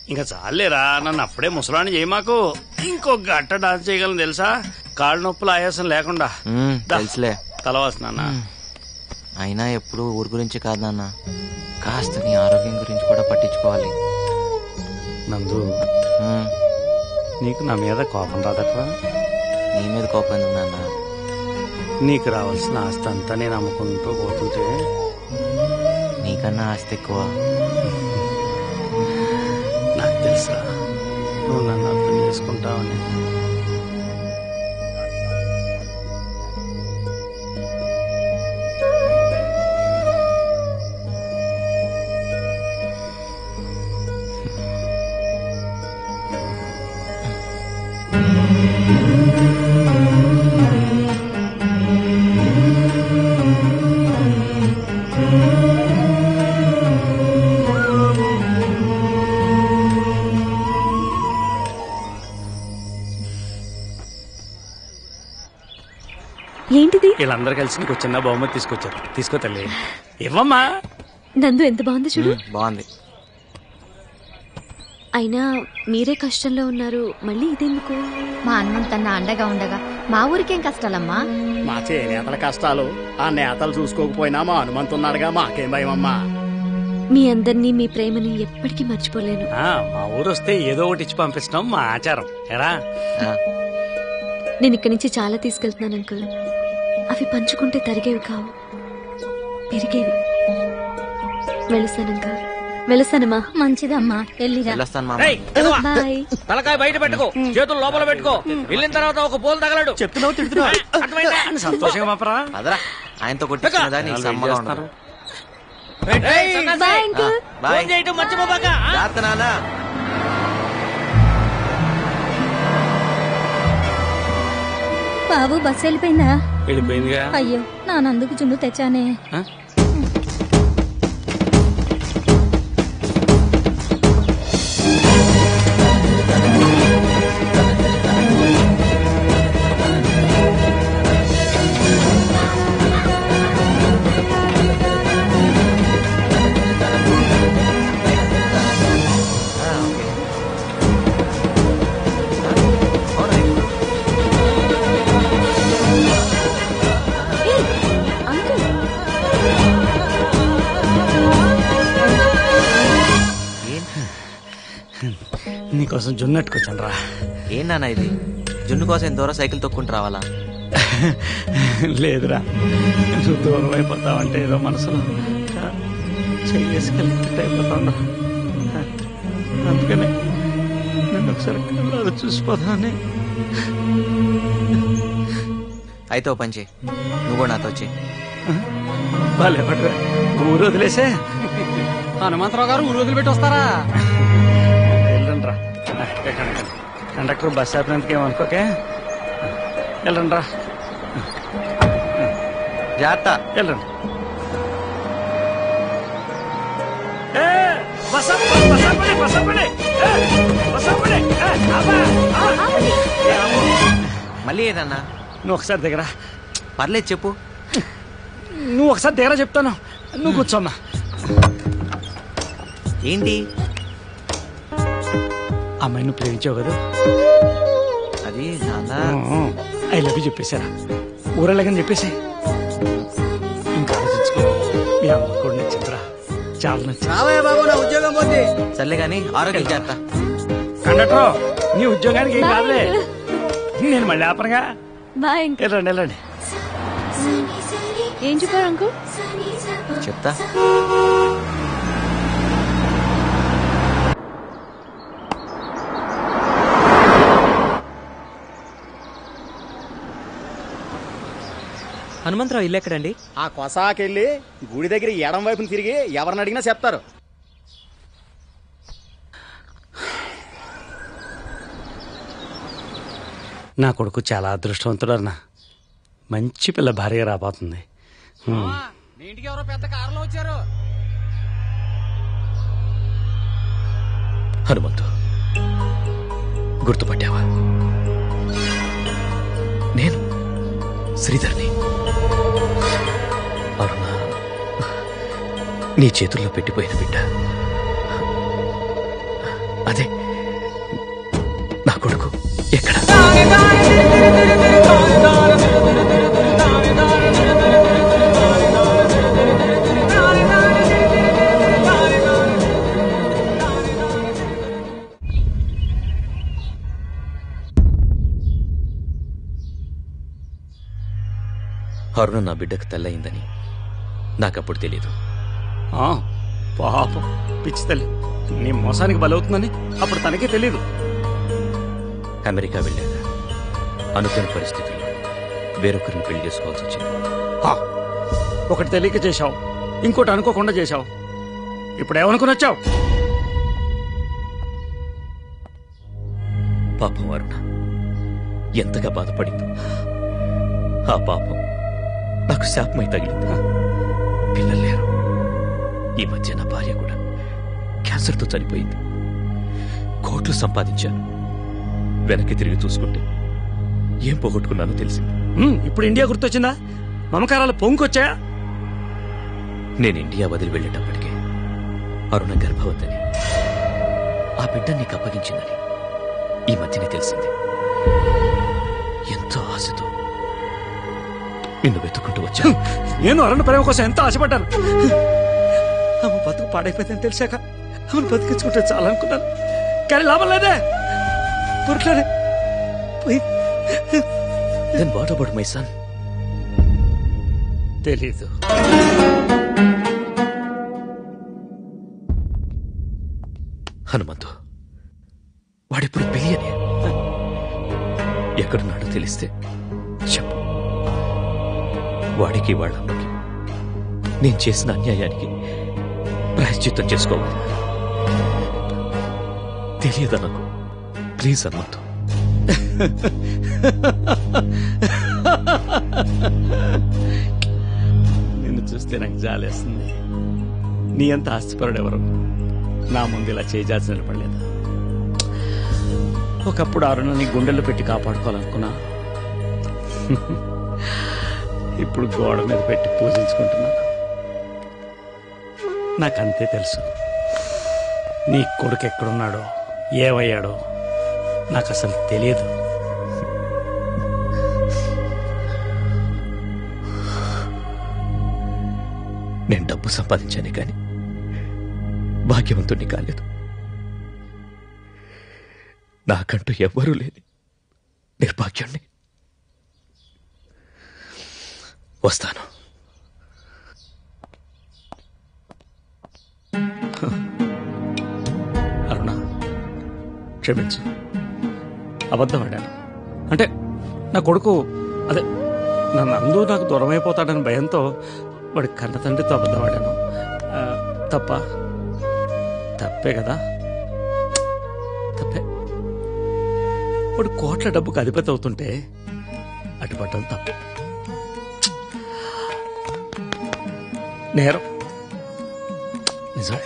ఇంకా చాలేరా, నన్ను అప్పుడే ముసలాన్ని చేయి మాకు. ఇంకో గట్ట డాన్స్ చేయగలను తెలుసా, కాళ్ళు నొప్పులు ఆయాసం లేకుండా. తెలుసులే. తలవాసు నాన్న. అయినా ఎప్పుడు ఊరి గురించి కాదు నాన్న, కాస్త నీ ఆరోగ్యం గురించి కూడా పట్టించుకోవాలి. నందు, నీకు నా మీద కోపం రాదట్రా? నీ మీద కోపం ఎందుకు నాన్న? నీకు రావాల్సిన ఆస్తి అంతా నేను అమ్ముకుంటూ పోతుంటే నీకన్నా ఆస్తి ఎక్కువ. నాకు తెలుసా నువ్వు నన్ను అర్థం చేసుకుంటావని. ఏంటిది? వీళ్ళందరూ కలిసి నీకు చిన్న బహుమతి తీసుకొచ్చారు. తీసుకో తల్లి. ఇవ్వమ్మా. నందు ఎంత బాగుంది చూడు. బాగుంది. అయినా మీరే కష్టంలో ఉన్నారు, మళ్ళీ ఇదెందుకు? మా హనుమంతన్న అండగా ఉండగా మా ఊరికేం కష్టాలమ్మా. మా చేనేతల కష్టాలు ఆ నేతలు చూసుకోకపోయినా మా హనుమంతున్నాడుగా, మాకేం భయమమ్మా. మీ అందరినీ మీ ప్రేమని ఎప్పటికీ మర్చిపోలేను. మా ఊరు వస్తే ఏదో ఒకటి ఇచ్చి పంపిస్తాం, మా ఆచారం. ఎరా, నేను ఇక్కడి నుంచి చాలా తీసుకెళ్తున్నాను అంకుల్. అవి పంచుకుంటే తరిగేవి కావు, పెరిగేవి. వెళుస్తాను అంకుల్. వెళుస్తానమ్మా. మంచిదమ్మా, వెళ్ళిరా. బాయ్. తలకాయ బయట పెట్టుకో, చేతులు లోపల పెట్టుకో. వెళ్ళిన తర్వాత ఒక పోలు తగలడు. చెప్తున్నావు తిడుతున్నావు. సంతోషంగా పాపరా. అదరా ఆయనతో కొట్టించుకున్నదా నీకు సమ్మగా ఉండదు. Bye uncle. బాయ్. మర్చిపోబాక. నాన్న. బాబు బస్సు వెళ్ళిపోయిందా? వెళ్ళిపోయిందిగా. అయ్యో, నానందుకు జున్ను తెచ్చానే. నీకోసం జున్నట్టుకొచ్చాను రా. ఏం నాన్న ఇది? జున్ను కోసం ఎంత దూరం సైకిల్ తొక్కుంటూ రావాలా? లేదురా, నువ్వు దూరం అయిపోతావంటే ఏదో మనసులో చేసుకెళ్ళిపోతాను. అందుకనే నేను ఒకసారి కళ్ళలో చూసిపోతానని. అయితే ఓ పంచి, నువ్వు కూడా నాతో వచ్చి. భలే పడరా, ఊరు వదిలేసే. హనుమంతరావు గారు ఊరు వదిలిపెట్టి వస్తారా? వెళ్ళండి రా. కండక్టర్ బస్ ఆపినందుకు ఏమనుకోకే. వెళ్ళండి రా. జాగ్రత్త. వెళ్ళండి. మళ్ళీ ఏదన్నా? నువ్వు ఒకసారి దగ్గర. పర్లేదు చెప్పు. నువ్వు ఒకసారి దగ్గర చెప్తాను, నువ్వు కూర్చోమ్మా. ఏంటి? అమ్మాయి నువ్వు ప్రేమించావు కదా, అది నాన్న. ఐ లవ్ యూ చెప్పేశారా? ఊరలాగని చెప్పేసి ఇంకా ఆలోచించుకో. మీ అమ్మ కూడా నచ్చిందిరా, చాలా నచ్చింది. బాబు నా ఉద్యోగం పోతే. సర్లే గాని ఆరోగ్యం జాగ్రత్త. కండక్టర్, నీ ఉద్యోగానికి ఏం కాదులే, నేను మళ్ళీ ఆపనగా. Bye uncle. వెళ్ళండి వెళ్ళండి. ఏం చెప్పారు అంకుల్? చెప్తా. హనుమంతరావు ఇల్లు ఎక్కడండి? ఆ కొసాకెళ్ళి గుడి దగ్గర ఎడం వైపున తిరిగి ఎవరిని అడిగినా చెప్తారు. నా కొడుకు చాలా అదృష్టవంతుడు అన్న. మంచి పిల్ల భార్య రాబోతుంది. ఇంటికి ఎవరో పెద్ద కారులో వచ్చారు. హనుమంతు, గుర్తుపట్టావా? నేను శ్రీధర్ని. అరుణ, నీ చేతుల్లో పెట్టిపోయిన బిడ్డ. అదే నా కొడుకు ఎక్కడ? అరుణ నా బిడ్డకు తల్లయిందని నాకప్పుడు తెలియదు. ఆ, పాపం పిచ్చి తల్లి నీ మోసానికి బలవుతుందని అప్పుడు తనకే తెలియదు. అమెరికా వెళ్ళాక అనుకోని పరిస్థితుల్లో వేరొకరిని పెళ్లి చేసుకోవాల్సి వచ్చింది. ఆ, ఒకటి తెలియక చేశావు, ఇంకోటి అనుకోకుండా చేశావు. ఇప్పుడు ఏమనుకుని వచ్చావు? పాపం అరుణ ఎంతగా బాధపడిందో. ఆ పాపం నాకు శాపమై తగిలింది. పిల్లలు లేరు. ఈ మధ్య నా భార్య కూడా క్యాన్సర్తో చనిపోయింది. కోట్లు సంపాదించాను. వెనక్కి తిరిగి చూసుకుంటే ఏం పోగొట్టుకున్నానో తెలిసింది. ఇప్పుడు ఇండియా గుర్తొచ్చిందా? మమకారాలు పొంగుకొచ్చాయా? నేను ఇండియా వదిలి వెళ్ళేటప్పటికే అరుణ గర్భవతిని, ఆ బిడ్డ నీకు అప్పగించిందని ఈ మధ్యనే తెలిసింది. ఎంతో ఆశతో నిన్ను వెతుక్కుంటూ వచ్చాను. నేను అరుణ ప్రేమ కోసం ఎంతో ఆశపడ్డాను. ఆమె బతుకు పాడైపోయిందని తెలిసాక ఆమెను బతికించుకుంటే చాలనుకున్నాను. కానీ లాభం లేదే. పురుట్లోనే then what about my son? తెలీదు. హనుమంతు వాడిప్పుడు బిలియనే. ఎక్కడున్నాడో తెలిస్తే చెప్పు. వాడికి వాళ్ళమ్మకి నేను చేసిన అన్యాయానికి ప్రాయశ్చిత్తం చేసుకోవాలి. తెలియదా నాకు? ప్లీజ్ హనుమంతు. నిన్ను చూస్తే నాకు జాలేస్తుంది. నీ అంత ఆస్తిపరుడెవరు నా ముందు ఇలా చేయాల్సి నిలబడలేదు. ఒకప్పుడు అరుణని గుండెల్లో పెట్టి కాపాడుకోవాలనుకున్నా. ఇప్పుడు గోడ మీద పెట్టి పూజించుకుంటున్నాను. నాకంతే తెలుసు. నీ కొడుకు ఎక్కడున్నాడో, ఏమయ్యాడో నాకు అసలు తెలియదు. నేను డబ్బు సంపాదించానే కాని భాగ్యవంతుణ్ణి కాలేదు. నాకంటూ ఎవ్వరూ లేని నిర్భాగ్యాన్ని. వస్తాను. అరుణ, క్షమించు. అబద్ధం ఆడాను. అంటే నా కొడుకు అదే నన్ను అందు నాకు దూరం అయిపోతాడని భయంతో వాడి కన్న తండ్రితో అబద్ధం ఆడాను. తప్పే కదా? తప్పే. వాడు కోట్ల డబ్బుకు అధిపతి అవుతుంటే అటుపట్టడం తప్పు, నేరం. నిజమే.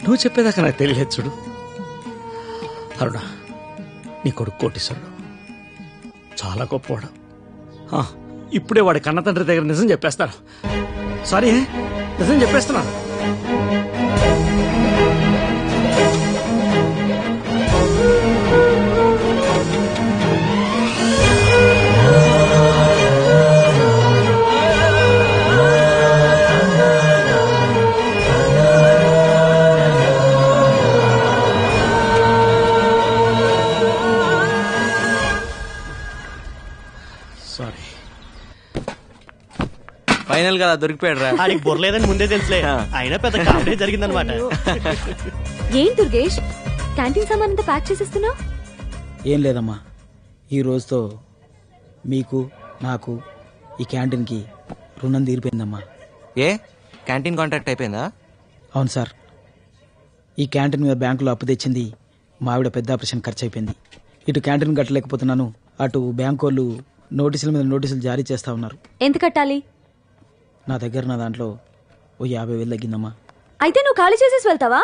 నువ్వు చెప్పేదాకా నాకు తెలియదు. చూడు అరుణ, నీ కొడుకు కోటీశ్వరుడు, చాలా గొప్పవాడు. ఇప్పుడే వాడి కన్న తండ్రి దగ్గర నిజం చెప్పేస్తాను. సారీ, నిజం చెప్పేస్తున్నాను. సారీ. ఫైనల్ గా దొరికిపోయాడు రా. ఆడికి బొర్లేదని ముందే తెలుసులే. అయినా పెద్ద కామెడీ జరిగిందనమాట. ఏం దుర్గేష్, క్యాంటీన్ సామాన్ అంతా ప్యాక్ చేసేస్తున్నావు? ఏం లేదమ్మా, ఈ రోజుతో మీకు నాకు ఈ క్యాంటీన్కి రుణం తీరిపోయిందమ్మా. ఏ క్యాంటీన్ కాంట్రాక్ట్ అయిపోయిందా? అవును సార్, ఈ క్యాంటీన్ మీద బ్యాంకులో అప్పు తెచ్చింది మా ఆవిడ పెద్ద ఆపరేషన్ ఖర్చు అయిపోయింది. ఇటు క్యాంటీన్ కట్టలేకపోతున్నాను, అటు బ్యాంకు వాళ్ళు నోటీసుల మీద నోటీసులు జారీ చేస్తా ఉన్నారు. ఎంత కట్టాలి? నా దగ్గర నా దాంట్లో ఓ 50,000 తగ్గిందమ్మా. అయితే నువ్వు ఖాళీ చేసేసి వెళ్తావా?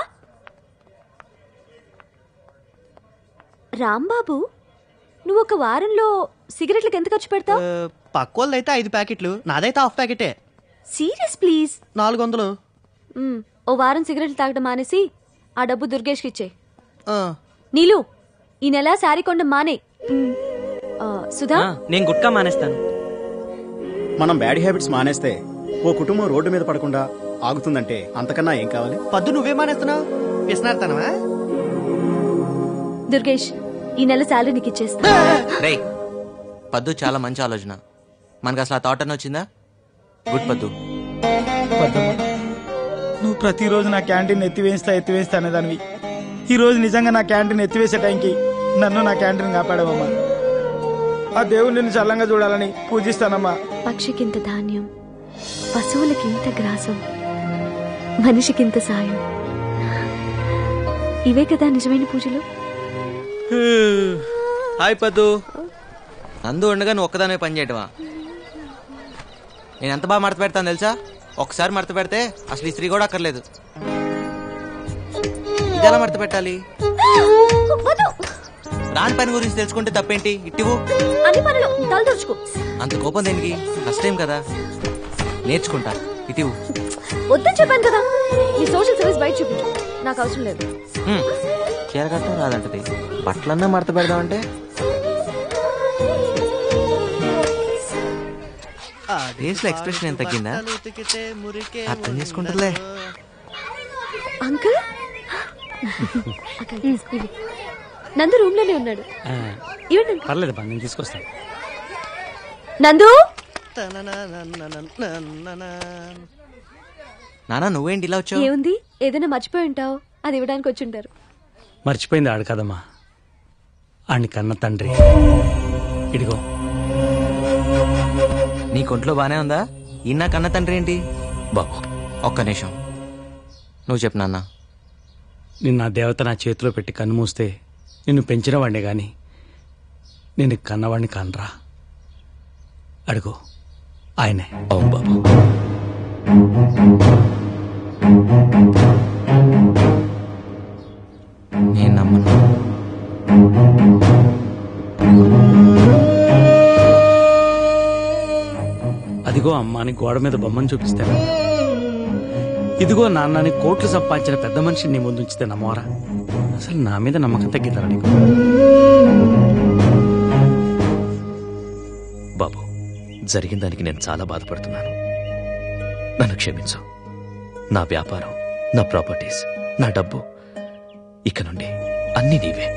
రాంబాబు, నువ్వు ఒక వారంలో సిగరెట్లకు ఎంత ఖర్చు పెడతావు? పక్కోళ్ళదైతే 5 ప్యాకెట్లు, నాదైతే హాఫ్ ప్యాకెటే. Serious please. 400. ఓ వారం సిగరెట్లు తాగడం మానేసి ఆ డబ్బు దుర్గేష్కి ఇచ్చే. నీలు ఈ నెల శారీ కొండ మానే. సుధా నేను గుట్కా మానేస్తాను. మనం బ్యాడ్ హ్యాబిట్స్ మానేస్తే ఓ కుటుంబం రోడ్డు మీద పడకుండా ఆగుతుందంటే అంతకన్నా ఏం కావాలి? పద్దు నువ్వే మానేస్తున్నావు, పిసినారుతానవా? దుర్గేష్ ఈ నెల శాలరీ నీకు ఇచ్చేస్తా. రేయ్ పద్దు చాలా మంచి ఆలోచన. మనకు అసలు ఆ థాట్ అని వచ్చిందా? గుడ్ పద్దు. పద్దమ్మ, నువ్వు ప్రతిరోజు నా క్యాంటీన్ ఎత్తివేస్తా అనేదానివి. ఈ రోజు నిజంగా నా క్యాంటీన్ ఎత్తివేసే టైంకి నన్ను నా క్యాంటీన్ కాపాడవమ్మా. ఆ దేవుడు నిన్ను చల్లంగా చూడాలని పూజిస్తానమ్మా. పక్షికింత ధాన్యం, పశువులకింత గ్రాసం, మనిషికింత సాయం. ఇవే కదా నిజమైన పూజలు. హాయ్ పద్దు. నందు ఉండగా నువ్వు ఒక్కదానే పని చేయటవా? నేను ఎంత బాగా మడత పెడతాను తెలుసా? ఒక్కసారి మడత పెడితే అసలు ఈ స్త్రీ కూడా అక్కర్లేదు. ఇది ఎలా మడత పెట్టాలి? రాని పని గురించి తెలుసుకుంటే తప్పేంటి? ఇట్టివు అన్ని పనులు తల దూర్చుకో. అంత కోపం దేనికి? ఫస్ట్ టైం కదా, నేర్చుకుంటా. ఇటివు వద్దని చెప్పాను కదా. నీ సోషల్ సర్వీస్ బయట చూపించు, నాకు అవసరం లేదు. చీర కట్టడం రాదంటది, బట్టలన్నా మడత పెడదామంటే. ఫేస్ లో ఎక్స్ప్రెషన్ ఎంత తగ్గిందా? అర్థం చేసుకుంటుందిలే. అంకుల్ నందు రూమ్ లోనే ఉన్నాడు. ఇవ్వండి. పర్లేదు బా, నేను తీసుకొస్తాను. నందు నానా నువ్వేంటి ఇలా వచ్చావు? ఏముంది, ఏదైనా మర్చిపోయి ఉంటావు, అది ఇవ్వడానికి వచ్చి ఉంటారు. మర్చిపోయింది ఆడు కదమ్మా, ఆడిని కన్న తండ్రి. ఇడిగో. నీ కొంట్లో బానే ఉందా? ఈయన కన్న తండ్రి ఏంటి? బాబు ఒక్క నిమిషం, నువ్వు చెప్పు నాన్న. నిన్న ఆ దేవత నా చేతిలో పెట్టి కన్ను మూస్తే నిన్ను పెంచినవాడినే గాని నేను కన్నవాడిని కానరా. అడుగు, ఆయనే. అవును బాబు. నేను నమ్మను. అదిగో అమ్మాని గోడ మీద బొమ్మను చూపిస్తాను. ఇదిగో నాన్నని కోట్లు సంపాదించిన పెద్ద మనిషిని నీ ముందు ఉంచితే నమ్మవరా? అసలు నా మీద నమ్మకం తగ్గిద్దా నీకు? బాబు, జరిగిన దానికి నేను చాలా బాధపడుతున్నాను. నన్ను క్షమించు. నా వ్యాపారం, నా ప్రాపర్టీస్, నా డబ్బు, ఇక నుండి అన్నీ నీవే.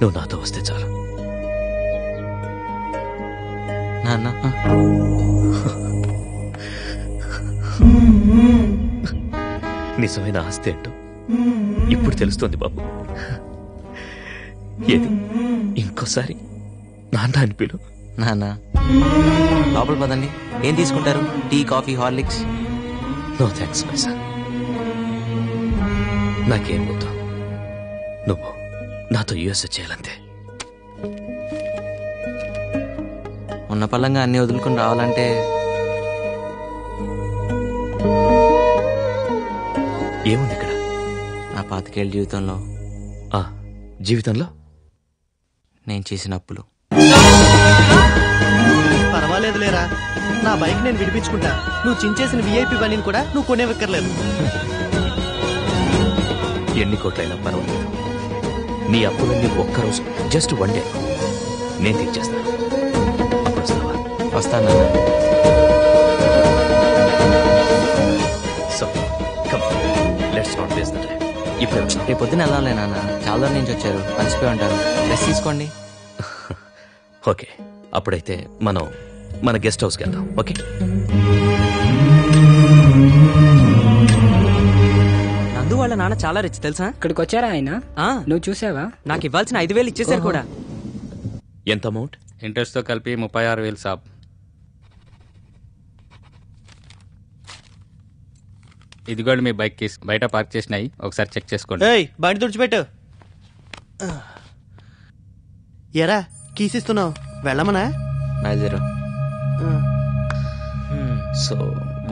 నువ్వు నాతో వస్తే చాలు. నాన్న నిజమైన ఆస్తి ఏంటో ఇప్పుడు తెలుస్తోంది బాబు. ఏది ఇంకోసారి నాన్న అని పిలు. నాన్న లోపల పదండి. ఏం తీసుకుంటారు? Tea, coffee, Horlicks? No thanks my son. నాకేం వద్దు. నువ్వు నాతో యుఎస్ చేయాలంతే. ఉన్న పళ్ళంగా అన్ని వదులుకుని రావాలంటే ఏముంది ఇక్కడ? నా 25 ఏళ్ళ జీవితంలో జీవితంలో నేను చేసిన అప్పులు. పర్వాలేదు లేరా, నా బైక్ నేను విడిపించుకుంటా. నువ్వు చించేసిన విఐపి బండిని కూడా నువ్వు కొనేవక్కర్లేదు. ఎన్ని కోట్లైనా పర్వాలేదు. నీ అప్పులన్నీ ఒక్కరోజు, జస్ట్ వన్ డే నేను తీర్చేస్తాను. అప్పుడు వస్తావా? వస్తాను నాన్న. So come, let's not waste the time. ఇప్పుడే వస్తాను. రేపు పొద్దున వెళ్ళాలి నాన్న, చాలా దూరం నుంచి వచ్చారు, కలిసిపోయి ఉంటారు. రెస్ట్ తీసుకోండి. ఓకే, అప్పుడైతే మనం మన గెస్ట్ హౌస్కి వెళ్దాం. ఓకే. నందు వాళ్ళ నాన్న చాలా రిచ్ తెలుసా? ఇక్కడికి వచ్చారా ఆయన? నువ్వు చూసావా? నాకు ఇవ్వాల్సిన 5,000 ఇచ్చేసారు కూడా. ఎంత అమౌంట్? ఇంట్రెస్ట్ తో కలిపి 36,000 సాబ్. ఇదిగోండి మీ బైక్ కీస్, బయట పార్క్ చేసినాయి, ఒకసారి చెక్ చేసుకోండి. బండి తుడిచిపెట్టు. ఎరా కీసిస్తున్నావు, వెళ్ళమనా? బయలుదేరు. So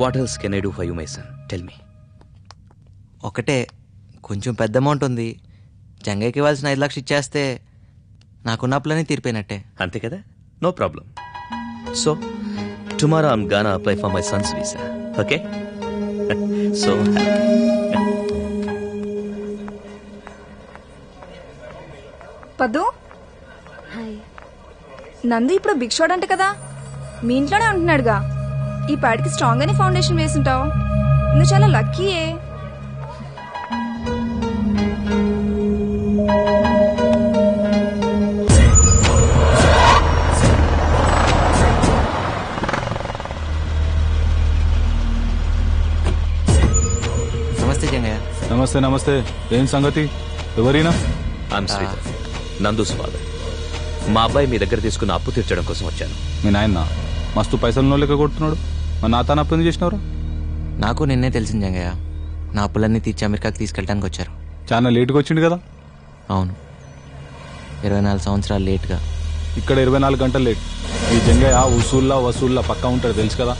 what else can I do for you my son? Tell me. ఒకటే, కొంచెం పెద్ద అమౌంట్ ఉంది. జంగయ్యకి ఇవ్వాల్సిన 5 లక్షలు ఇచ్చేస్తే నాకున్న అప్పులన్నీ తీరిపోయినట్టే. అంతే కదా? No problem. So tomorrow I'm gonna apply for my son's visa. Okay. So Paddu, hi. Nandu ఇప్పుడు బిగ్ షాట్ అంట కదా, మీ ఇంట్లోనే ఉంటున్నాడుగా. ఈ పాటికి స్ట్రాంగ్ అని ఫౌండేషన్ వేసుంటావు. నువ్వు చాలా లక్కీయే. నమస్తే జంగయ్య. నమస్తే నమస్తే. ఏం సంగతి? ఎవరైనా? I'm Sridhar, Nandu's father. మా అబ్బాయి మీ దగ్గర తీసుకున్న అప్పు తీర్చడం కోసం వచ్చాను. మీ నాయన మస్తు పైసలు లెక్క కొడుతున్నాడు. మరి నా తాను అప్పు ఎందుకు చేసినవరా? నాకు నిన్నే తెలిసింది జంగయ్య. నా అప్పులన్నీ తీర్చి అమెరికాకి తీసుకెళ్ళడానికి వచ్చారు. చాలా లేటుగా వచ్చిండు కదా? అవును, 24 సంవత్సరాలు లేట్గా. ఇక్కడ 24 గంటలు లేట్. ఈ జంగయ్య వసూల్లా పక్కా ఉంటాడు తెలుసు కదా.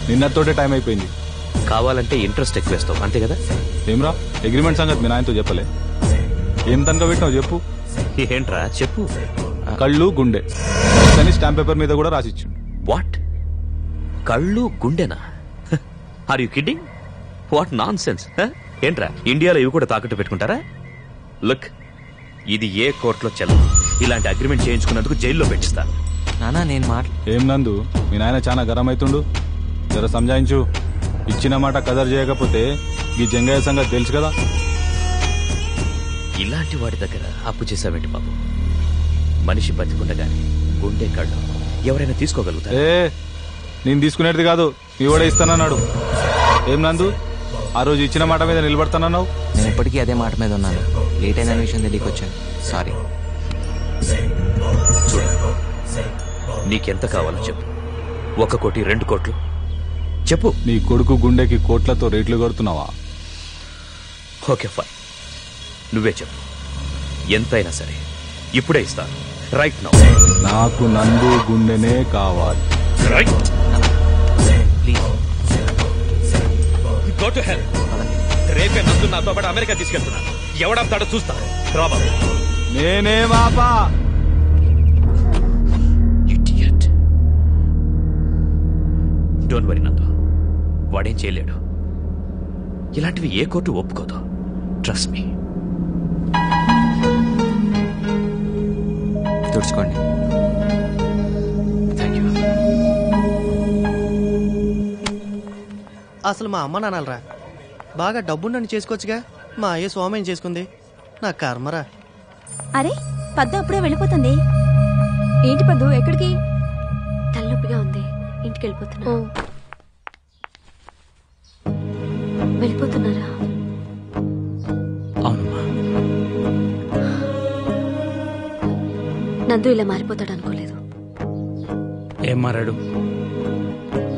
నిన్నతోటే టైం అయిపోయింది. కావాలంటే ఇంట్రెస్ట్ ఎక్కువ వేస్తావు అంతే కదా? ఏమ్రా అగ్రిమెంట్ సంగతి మీ నాయనతో చెప్పలే? ఏం తనక పెట్టినావు చెప్పు. ఏంట్రా చెప్పు. కళ్ళు గుండె అని స్టాంప్ పేపర్ మీద కూడా రాసిచ్చిండు. వాట్? కళ్ళు గుండెనా? Are you kidding? What nonsense. ఏంట్రా ఇండియాలో ఇవి కూడా తాకట్టు పెట్టుకుంటారా? లుక్, ఇది ఏ కోర్టులో చెల్లదు. ఇలాంటి అగ్రిమెంట్ చేయించుకున్నందుకు జైల్లో పెట్టిస్తాను. నానా నేను ఏం నందు, మీ నాయన చాలా గరం అవుతుండు. జర సంజాయించు. ఇచ్చిన మాట కదర్ చేయకపోతే ఈ జంగయ్య సంగతి తెలుసు కదా. ఇలాంటి వాడి దగ్గర అప్పు చేసావేంటి బాబు? మనిషి బతికుండగానే గుండె కళ్ళు ఎవరైనా తీసుకోగలుగుతారు? నేను తీసుకునేది కాదు, మీ కూడా ఇస్తానన్నాడు. ఏం నందు, ఆ రోజు ఇచ్చిన మాట మీద నిలబడతానన్నావు. నేను ఇప్పటికీ అదే మాట మీద ఉన్నాను. లేట్ అయిన విషయం తెలియకొచ్చాను. సారీ. చూడు, నీకెంత కావాలో చెప్పు. 1 కోటి, 2 కోట్లు చెప్పు. నీ కొడుకు గుండెకి కోట్లతో రేట్లు కడుతున్నావా? ఓకే ఫైన్, నువ్వే చెప్పు. ఎంతైనా సరే ఇప్పుడే ఇస్తాను. Right now. నాకు నందు గుండెనే కావాలి. రైట్. Go to hell. రేపే నందు నాతో పాటు అమెరికా తీసుకెళ్తున్నాను. ఎవడంతాడో చూస్తా. రాబా. నేనే బాబా. ఇడియట్. డోంట్ వరీ నందు, వాడేం చేయలేడు. ఇలాంటివి ఏ కోర్టు ఒప్పుకోదు. Trust me. తుడుచుకోండి. Thank you. అసలు మా అమ్మ నాన్నలరా బాగా డబ్బున్నని చేసుకోవచ్చుగా. మా అయ్య స్వామిని చేసుకుంది. నా కర్మరా. అరే పద్దు అప్పుడే వెళ్ళిపోతుంది. ఏంటి పద్దు, ఎక్కడికి? తలనొప్పిగా ఉంది, ఇంటికి వెళ్ళిపోతున్నా. వెళ్ళిపోతున్నారా? అవునమ్మా. నందు ఇలా మారిపోతాడు అనుకోలేదు. ఏం మారాడు?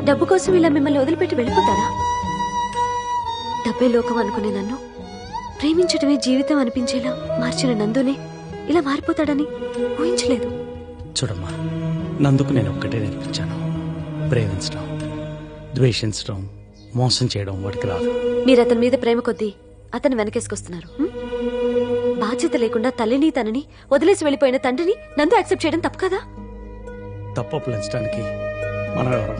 డబ్బు కోసం ఇలా మిమ్మల్ని వదిలిపెట్టి వెళ్ళిపోతారా? డబ్బే లోకం అనుకునే నన్ను ప్రేమించడమే జీవితం అనిపించేలా మార్చిన నందునే ఇలా మారిపోతాడని ఊహించలేదు. చూడమ్మా, నందుకు నేను ఒక్కటే నేర్పించాను. ప్రేమించడం, ద్వేషించడం, మోసం చేయడం వాడికి రాదు. మీరు అతని మీద ప్రేమ కొద్దీ అతన్ని వెనకేసుకొస్తున్నారు. బాధ్యత లేకుండా తల్లిని తనని వదిలేసి వెళ్ళిపోయిన తండ్రిని నందు యాక్సెప్ట్ చేయడం తప్పు కదా? తప్పంచడానికి మనం ఎవరు?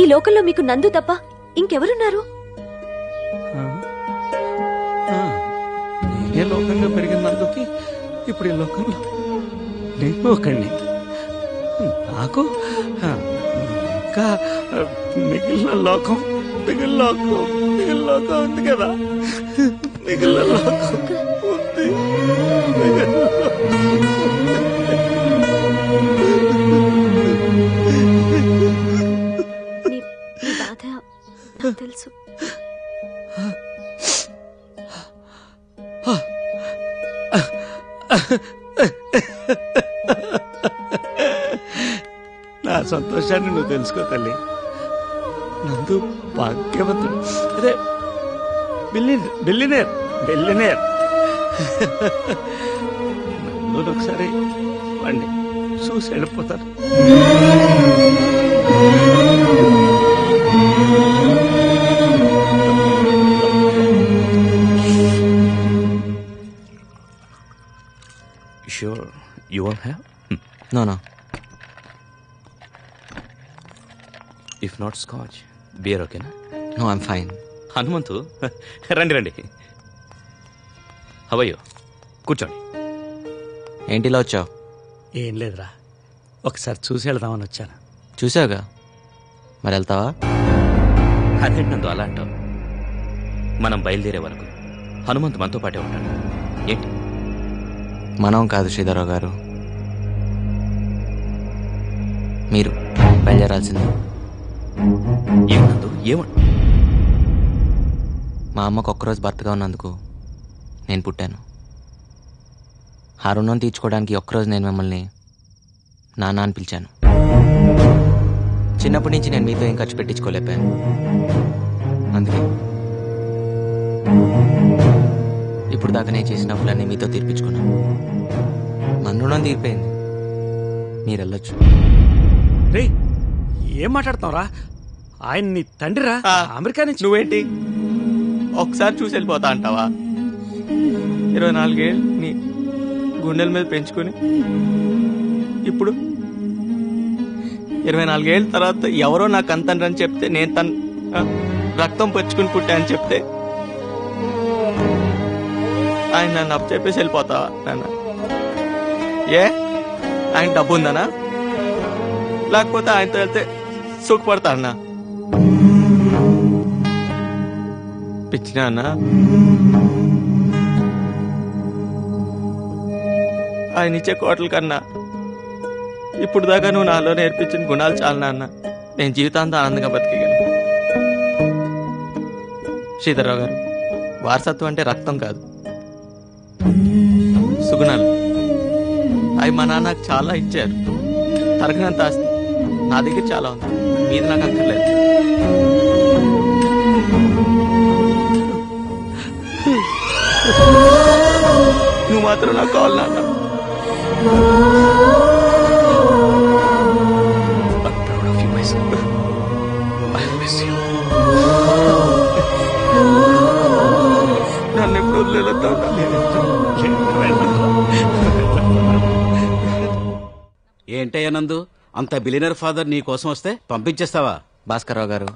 ఈ లోకంలో మీకు నందు తప్ప ఇంకెవరున్నారు? ఏ లోకంగా పెరిగిన నందుకి ఇప్పుడు ఈ లోకంలో నేను ఒకడిని. నాకు ఇంకా మిగిలిన లోకం ఉంది కదా. మిగిలిన లోకం ఉంది. నీ బాధ నాకు తెలుసు. నా సంతోషాన్ని నువ్వు తెలుసుకో తల్లి. నందు భాగ్యవంతుడు. అదే బిల్లినేర్. నందు ఒకసారి వాడిని చూసి వెళ్ళిపోతాను. Sure, you won't have? No. If not scotch, beer okay na? No, I'm fine. Hanumanthu, రండి. How are you? కూర్చోండి. ఏంటిలా వచ్చావు? ఏం లేదురా, ఒకసారి చూసి వెళ్దామని వచ్చాను. చూసావుగా, మరి వెళ్తావా? అదేంటి నందు అలా అంటావు? మనం బయలుదేరే వరకు హనుమంత్ మనతో పాటే ఉంటాడు. ఏంటి? మనం కాదు శ్రీధరరావు గారు, మీరు బయలుదేరాల్సింది. ఏమన్నందు? ఏమన్ మా అమ్మకు ఒక్కరోజు భర్తగా ఉన్నందుకు నేను పుట్టాను. ఆ రుణం తీర్చుకోవడానికి ఒక్కరోజు నేను మిమ్మల్ని నాన్న అని పిలిచాను. చిన్నప్పటి నుంచి నేను మీతో ఏం ఖర్చు పెట్టించుకోలేపాను. అందుకే ఇప్పుడు దాకా నేను చేసిన అప్పులన్నీ మీతో తీర్పించుకున్నాను. మన రుణం తీరిపోయింది, మీరు వెళ్ళొచ్చు. రే, ఏం మాట్లాడుతున్నావురా? ఆయన నీ తండ్రిరా, అమెరికా నుంచి. నువ్వేంటి ఒకసారి చూసి వెళ్ళిపోతా అంటావా? 24 ఏళ్ళు నీ గుండెల మీద పెంచుకుని ఇప్పుడు 24 ఏళ్ళ తర్వాత ఎవరో నాకు అంతండ్రని చెప్తే, నేను తన రక్తం పరుచుకుని పుట్టా అని చెప్తే ఆయన నన్ను అప్పు చెప్పేసి వెళ్ళిపోతావా నాన్న? ఏ ఆయన డబ్బు ఉందనా, లేకపోతే ఆయనతో వెళ్తే సుఖపడతా అన్నా? పిచ్చినా అన్నా? ఆయన ఇచ్చే కోటల కన్నా ఇప్పుడు దాకా నువ్వు నాలో నేర్పించిన గుణాలు చాలు నాన్న. నేను జీవితాంతం ఆనందంగా బతికగలను. శ్రీధరరావు గారు, వారసత్వం అంటే రక్తం కాదు, సుగుణాలు. అవి మా నాన్న నాకు చాలా ఇచ్చారు. తరగనంత ఆస్తి నా దగ్గర చాలా ఉంది, మీది నాకు అక్కర్లేదు. నువ్వు మాత్రం నాకు కావాలి నాన్న. నన్ను ఎప్పుడు వదిలేదా? ఏంటయ్యా నందు, అంత బిలియనర్ ఫాదర్ నీ కోసం వస్తే పంపించేస్తావా? భాస్కర్రావు గారు,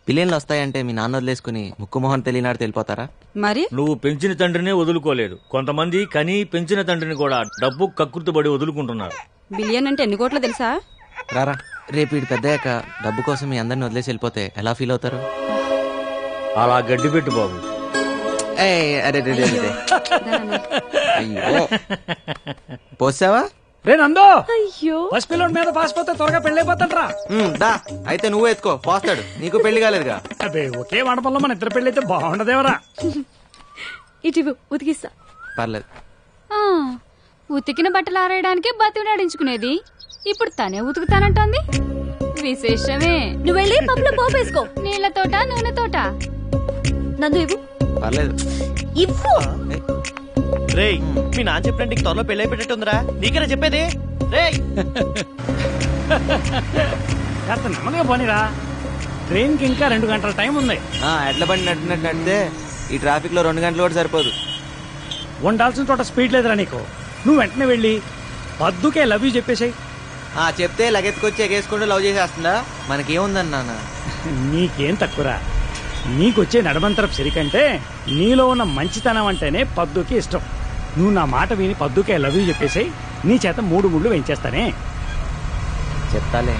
బిలియన్లు వస్తాయంటే మీ నాన్న వదిలేసుకుని ముక్కు మొహం తెలియనాడు తెలిపోతారా? మరి నువ్వు పెంచిన తండ్రినే వదులుకోలేదు. కొంతమంది కని పెంచిన తండ్రిని కూడా డబ్బు కక్కుర్తిపడి వదులుకుంటున్నారు. బిలియన్ అంటే ఎన్ని కోట్లు తెలుసా? రారా, రేపు వీడు పెద్దయ్యాక డబ్బు కోసం మీ అందరిని వదిలేసి వెళ్ళిపోతే ఎలా ఫీల్ అవుతారు? అలా గడ్డి పెట్టు బాబు. పోసావా? రే నందో, అయ్యో, పసిపిల్లోడి మీద పాసిపోతే త్వరగా పెళ్ళైపోతాడ్రా. దా అయితే నువ్వు ఎత్తుకో, పోస్తాడు. నీకు పెళ్లి కాలేదుగా? అదే ఒకే మండపంలో మన ఇద్దరు పెళ్ళైతే బాగుండదేవరా. ఇటు ఉతికిస్తా. పర్లేదు. ఉతికిన బట్టలు ఆరేయడానికి బతిలాడించుకునేది ఇప్పుడు తనే ఉతుకుతానంటోంది. విశేషమే. నువ్వు వెళ్ళి పప్పులో పోపు వేసుకో. నీళ్లతోట నూనెతోట? నందు ఇవ్వు. పర్లేదు, ఇవ్వు. రేయ్, మీ నాన్న చెప్పినట్టు నీకు త్వరలో పెళ్ళి అయిపోయేట్టుందిరా. నీకేనా చెప్పేది? రేయ్, కాస్త నెమ్మదిగా పోనీరా, ట్రైన్ కి ఇంకా 2 గంటల టైం ఉంది. ఎడ్ల బండి నడిపినట్టు ఈ ట్రాఫిక్ లో 2 గంటలు కూడా సరిపోదు. ఉండాల్సిన చోట స్పీడ్ లేదురా నీకు. నువ్వు వెంటనే వెళ్ళి పద్దుకే లవ్ యూ చెప్పేసాయి. చెప్తే లగెత్తుకొచ్చి ఎగేసుకుంటూ లవ్ చేసేస్తుందా? మనకేముందన్నా? నీకేం తక్కువరా. నీకొచ్చే నడమంతరపు సిరికంటే నీలో ఉన్న మంచితనం అంటేనే పద్దుకి ఇష్టం. నువ్వు నా మాట విని పద్దుకే లవ్ యూ చెప్పేసాయి. నీ చేత 3 ముళ్ళు వేయించేస్తానే. చెప్తాలే.